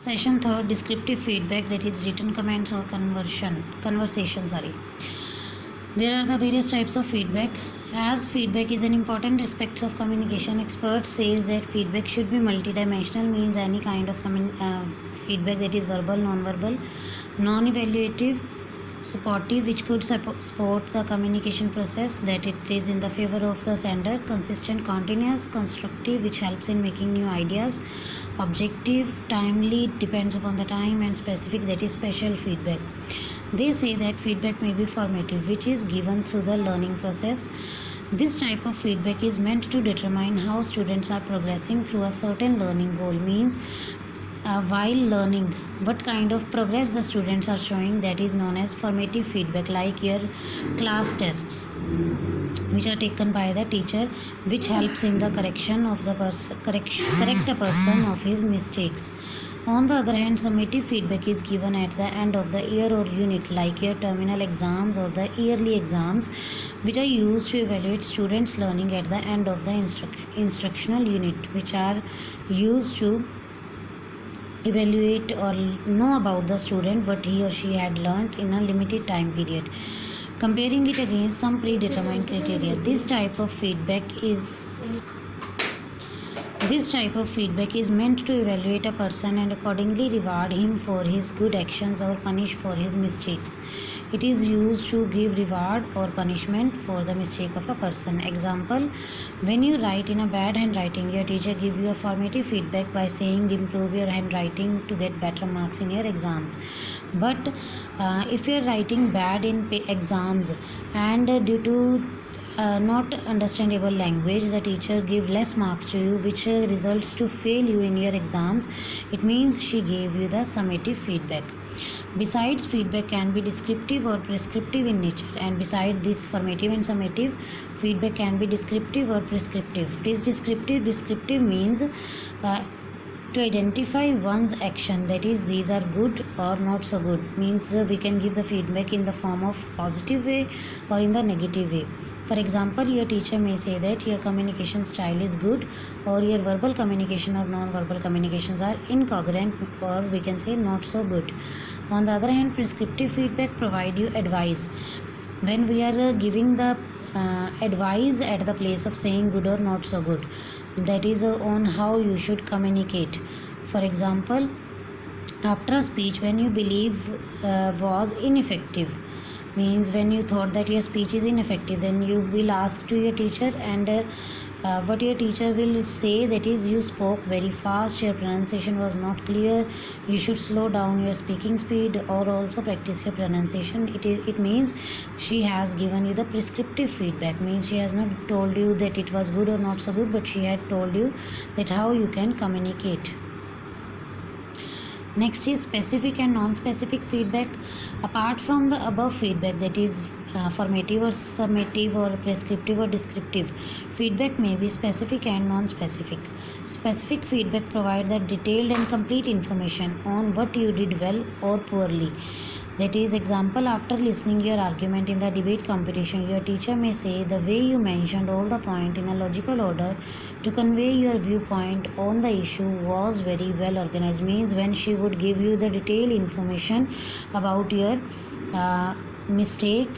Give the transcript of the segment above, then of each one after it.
Session third, descriptive feedback, that is written comments or conversation. There are the various types of feedback. As feedback is an important aspect of communication, experts says that feedback should be multidimensional, means any kind of feedback, that is verbal, non-verbal, non-evaluative, supportive, which could support the communication process, that it is in the favor of the sender, consistent, continuous, constructive, which helps in making new ideas, objective, timely, depends upon the time, and specific, that is special feedback. They say that feedback may be formative, which is given through the learning process. This type of feedback is meant to determine how students are progressing through a certain learning goal, means while learning what kind of progress the students are showing, that is known as formative feedback, like your class tests which are taken by the teacher, which helps in the correction of the correct a person of his mistakes. On the other hand, summative feedback is given at the end of the year or unit, like your terminal exams or the yearly exams, which are used to evaluate students' learning at the end of the instructional unit, which are used to evaluate or know about the student what he or she had learnt in a limited time period, comparing it against some predetermined criteria. This type of feedback is meant to evaluate a person and accordingly reward him for his good actions or punish for his mistakes. It is used to give reward or punishment for the mistake of a person. Example, when you write in a bad handwriting, your teacher gives you a formative feedback by saying improve your handwriting to get better marks in your exams. But if you are writing bad in exams and due to not understandable language, the teacher give less marks to you, which results to fail you in your exams, it means she gave you the summative feedback. Besides, feedback can be descriptive or prescriptive in nature, and beside this formative and summative, feedback can be descriptive or prescriptive. It is descriptive. Descriptive means to identify one's action, that is these are good or not so good, means we can give the feedback in the form of positive way or in the negative way. For example, your teacher may say that your communication style is good, or your verbal communication or non-verbal communications are incoherent, or we can say not so good. On the other hand, prescriptive feedback provide you advice. When we are giving the advice at the place of saying good or not so good, that is on how you should communicate. For example, after a speech when you believe was ineffective, means when you thought that your speech is ineffective, then you will ask to your teacher, and what your teacher will say, that is you spoke very fast, your pronunciation was not clear, you should slow down your speaking speed or also practice your pronunciation. It means she has given you the prescriptive feedback, means she has not told you that it was good or not so good, but she had told you that how you can communicate. Next is specific and non-specific feedback. Apart from the above feedback, that is formative or summative or prescriptive or descriptive, feedback may be specific and non-specific. Specific feedback provides the detailed and complete information on what you did well or poorly. That is, example, after listening your argument in the debate competition, your teacher may say the way you mentioned all the point in a logical order to convey your viewpoint on the issue was very well organized, means when she would give you the detailed information about your mistake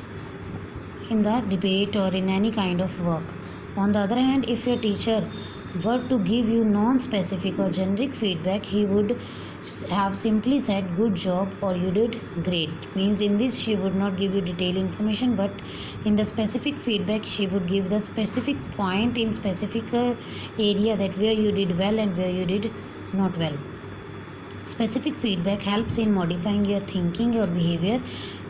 in the debate or in any kind of work. On the other hand, if your teacher were to give you non-specific or generic feedback, he would have simply said good job or you did great, means in this she would not give you detailed information, but in the specific feedback she would give the specific point in specific area, that where you did well and where you did not well. Specific feedback helps in modifying your thinking or behavior.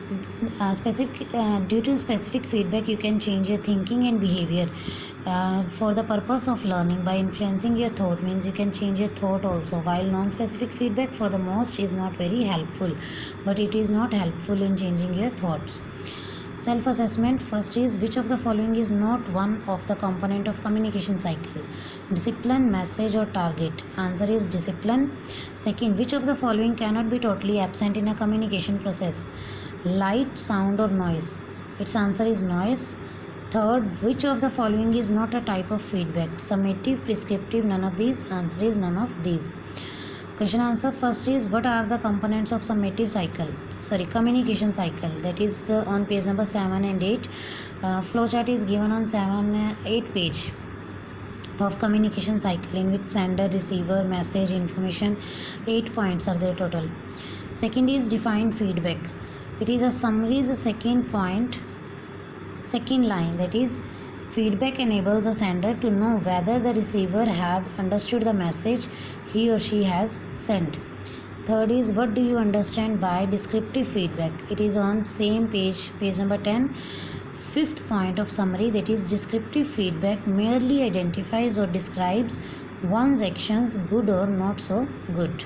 Due to specific feedback you can change your thinking and behavior for the purpose of learning by influencing your thought, means you can change your thought also, while non-specific feedback for the most is not very helpful, but it is not helpful in changing your thoughts. Self-assessment. First is, which of the following is not one of the component of communication cycle? Discipline, message or target? Answer is discipline. Second, which of the following cannot be totally absent in a communication process? Light, sound or noise? Its answer is noise. Third, which of the following is not a type of feedback? Summative, prescriptive, none of these? Answer is none of these. Question answer. First is, what are the components of communication cycle? That is on page number 7 and 8. Flowchart is given on 8 page of communication cycle, in which sender, receiver, message, information, 8 points are there total. Second is define feedback. It is a summary, is a second point, second line, that is feedback enables a sender to know whether the receiver have understood the message he or she has sent. Third is, what do you understand by descriptive feedback? It is on same page number 10. Fifth point of summary, that is descriptive feedback merely identifies or describes one's actions, good or not so good.